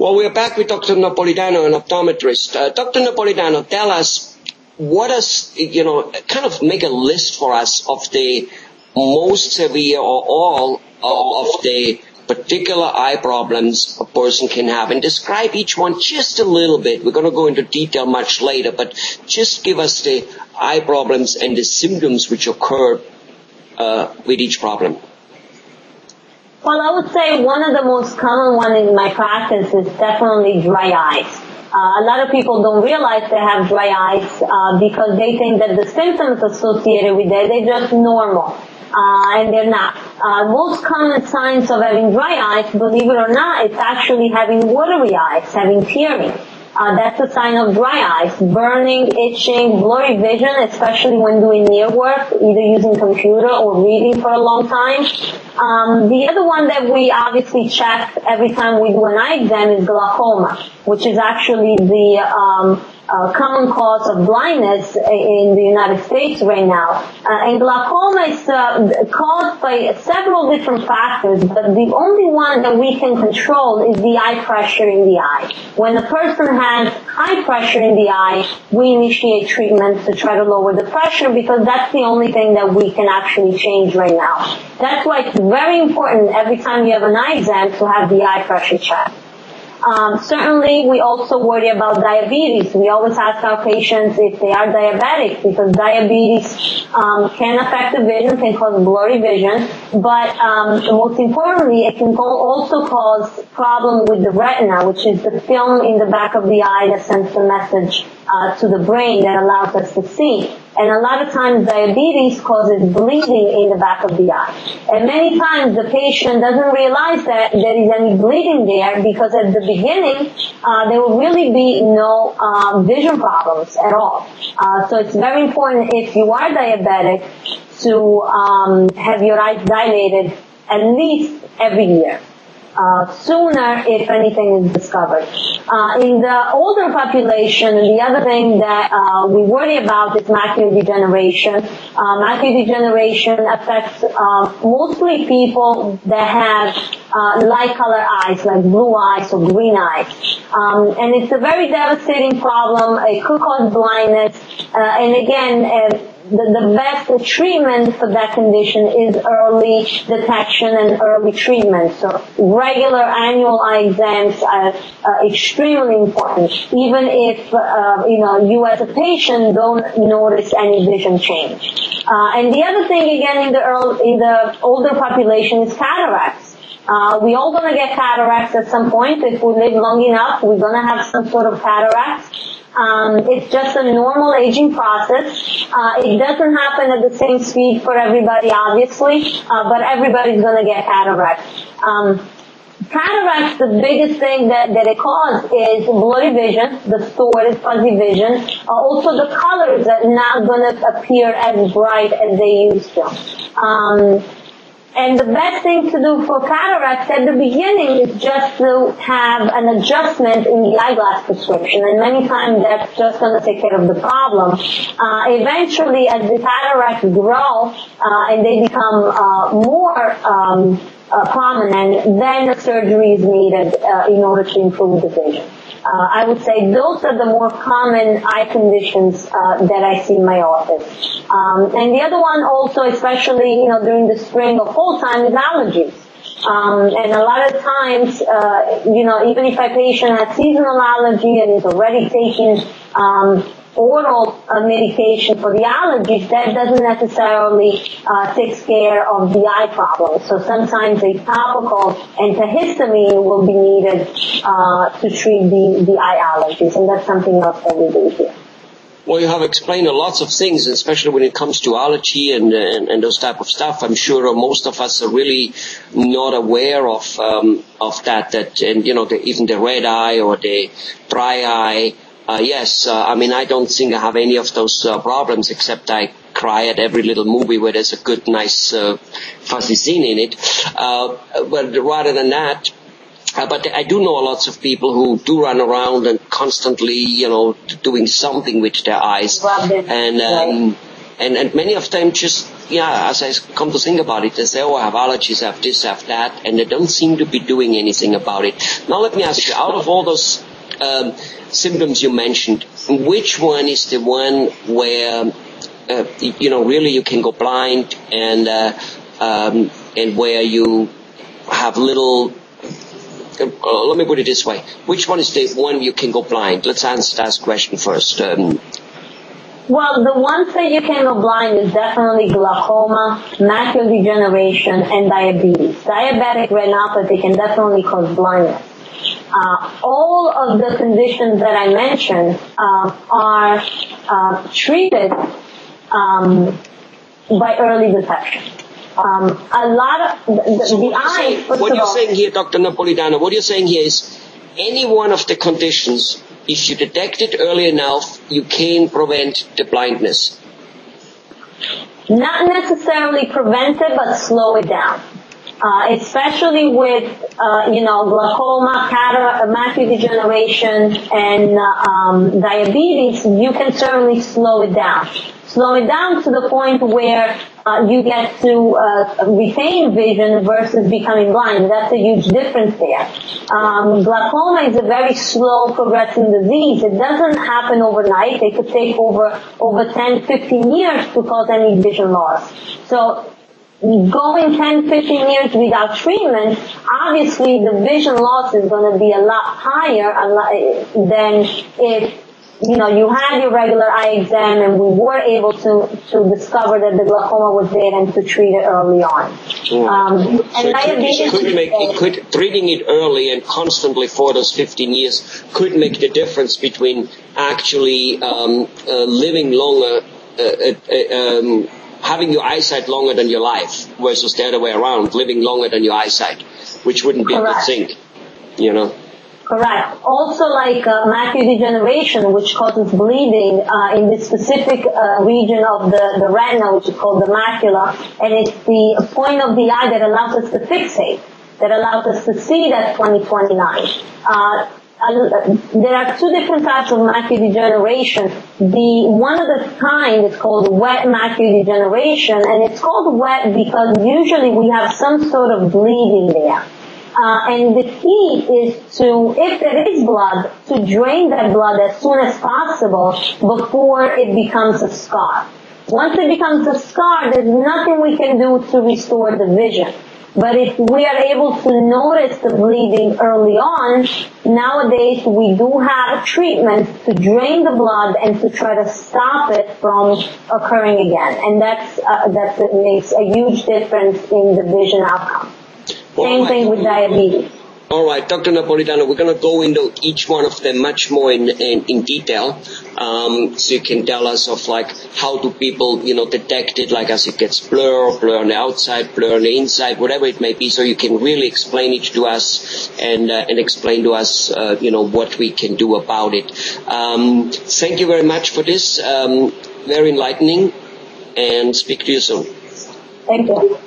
Well, we're back with Dr. Napolitano, an optometrist. Dr. Napolitano, tell us, what is, kind of make a list for us of the most severe or all of the particular eye problems a person can have, and describe each one just a little bit. We're going to go into detail much later, but just give us the eye problems and the symptoms which occur with each problem. Well, I would say one of the most common ones in my practice is definitely dry eyes. A lot of people don't realize they have dry eyes because they think that the symptoms associated with that, they're just normal. And they're not. Most common signs of having dry eyes, believe it or not, it's actually having watery eyes, having tearing. That's a sign of dry eyes, burning, itching, blurry vision, especially when doing near work, either using computer or reading for a long time. The other one that we obviously check every time we do an eye exam is glaucoma, which is actually the common cause of blindness in the United States right now. And glaucoma is caused by several different factors, but the only one that we can control is the eye pressure in the eye. When a person has high pressure in the eye, we initiate treatments to try to lower the pressure because that's the only thing that we can actually change right now. That's why it's very important every time you have an eye exam to have the eye pressure checked. Certainly, we also worry about diabetes. We always ask our patients if they are diabetic because diabetes can affect the vision, can cause blurry vision, but most importantly, it can also cause problem with the retina, which is the film in the back of the eye that sends the message to the brain that allows us to see. And a lot of times diabetes causes bleeding in the back of the eye. And many times the patient doesn't realize that there is any bleeding there because at the beginning there will really be no vision problems at all. So it's very important if you are diabetic to have your eyes dilated at least every year. Sooner if anything is discovered. In the older population, the other thing that we worry about is macular degeneration. Macular degeneration affects mostly people that have light color eyes, like blue eyes or green eyes. And it's a very devastating problem. It could cause blindness. And again, the best treatment for that condition is early detection and early treatment. So regular annual eye exams are extremely important, even if you as a patient don't notice any vision change. And the other thing, again, in the older population is cataracts. We all gonna get cataracts at some point. If we live long enough, we're gonna have some sort of cataracts. It's just a normal aging process. It doesn't happen at the same speed for everybody, obviously, but everybody's going to get cataracts. Cataracts, the biggest thing that it causes is blurry vision, distorted, fuzzy vision. Also, the colors are not going to appear as bright as they used to. And the best thing to do for cataracts at the beginning is just to have an adjustment in the eyeglass prescription. And many times that's just going to take care of the problem. Eventually, as the cataracts grow and they become more prominent, then a surgery is needed in order to improve the vision. I would say those are the more common eye conditions that I see in my office. And the other one also, especially during the spring or fall time, is allergies. And a lot of times, even if a patient has seasonal allergy and is already taking oral medication for the allergies, that doesn't necessarily take care of the eye problem. So sometimes a topical antihistamine will be needed to treat the eye allergies, and that's something else that we do here. Well, you have explained lots of things, especially when it comes to allergy and those type of stuff. I'm sure most of us are really not aware of that, and even the red eye or the dry eye. Yes, I don't think I have any of those problems, except I cry at every little movie where there's a good, nice, fuzzy scene in it. But rather than that, but I do know lots of people who do run around and constantly, doing something with their eyes. And many of them just as I come to think about it, they say, oh, I have allergies, I have this, I have that, and they don't seem to be doing anything about it. Now let me ask you, out of all those symptoms you mentioned, which one is the one where, really you can go blind and where you have little, let me put it this way, which one is the one you can go blind? Let's answer that question first. Well, the ones that you can go blind is definitely glaucoma, macular degeneration, and diabetes. Diabetic retinopathy can definitely cause blindness. All of the conditions that I mentioned are treated by early detection. A lot of the eyes. What you're saying here, Dr. Napolitano, what you're saying here is any one of the conditions, if you detect it early enough, you can prevent the blindness. Not necessarily prevent it, but slow it down. Especially with, glaucoma, macular degeneration, and diabetes, you can certainly slow it down. Slow it down to the point where you get to retain vision versus becoming blind. That's a huge difference there. Glaucoma is a very slow progressing disease. It doesn't happen overnight. It could take over 10, 15 years to cause any vision loss. So going 10, 15 years without treatment, obviously the vision loss is going to be a lot higher than if you had your regular eye exam and we were able to discover that the glaucoma was there and to treat it early on. Treating it early and constantly for those 15 years could make the difference between actually living longer, having your eyesight longer than your life versus the other way around, living longer than your eyesight, which wouldn't be Correct. a good thing, Correct. Also like macular degeneration, which causes bleeding in this specific region of the retina, which is called the macula, and it's the point of the eye that allows us to fixate, that allows us to see that 20/29. There are two different types of macular degeneration. One of the kind is called wet macular degeneration, and it's called wet because usually we have some sort of bleeding there. And the key is to, if there is blood, to drain that blood as soon as possible before it becomes a scar. Once it becomes a scar, there's nothing we can do to restore the vision. But if we are able to notice the bleeding early on, nowadays we do have treatment to drain the blood and to try to stop it from occurring again. And that makes a huge difference in the vision outcome. Same thing with diabetes. All right, Dr. Napolitano, we're going to go into each one of them much more in detail, so you can tell us of how do people, detect it, as it gets blur on the outside, blur on the inside, whatever it may be, so you can really explain it to us and explain to us, what we can do about it. Thank you very much for this, very enlightening, and speak to you soon. Thank you.